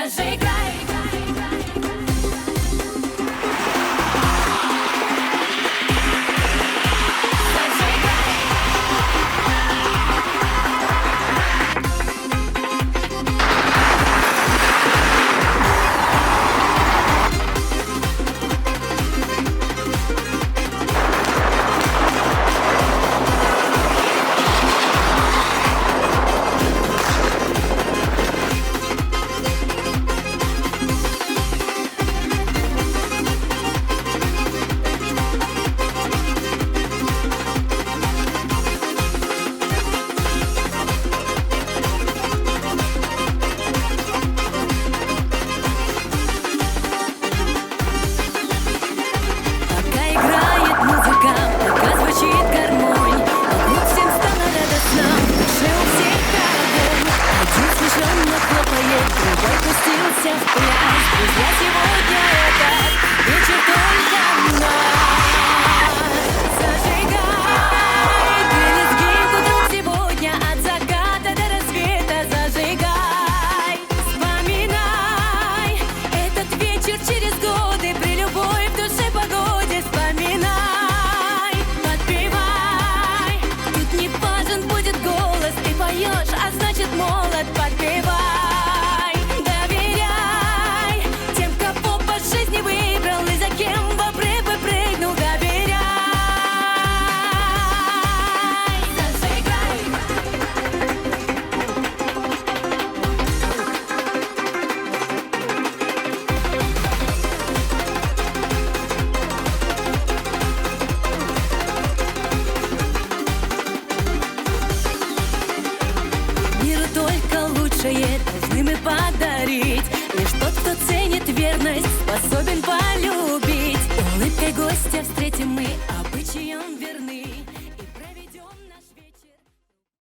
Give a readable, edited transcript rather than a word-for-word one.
Зажигай. Пустился в пляс, друзья, сегодня этот вечер только наш. Зажигай, ты лезгинку, друг, сегодня от заката до рассвета. Зажигай, вспоминай этот вечер через годы, при любой в душе погоде. Вспоминай, подпевай, тут не важен будет голос, ты поешь, а значит молод. Подпевай. Должны мы подарить. Лишь тот, кто ценит верность, способен полюбить. Улыбкой гостя встретим мы обычаем.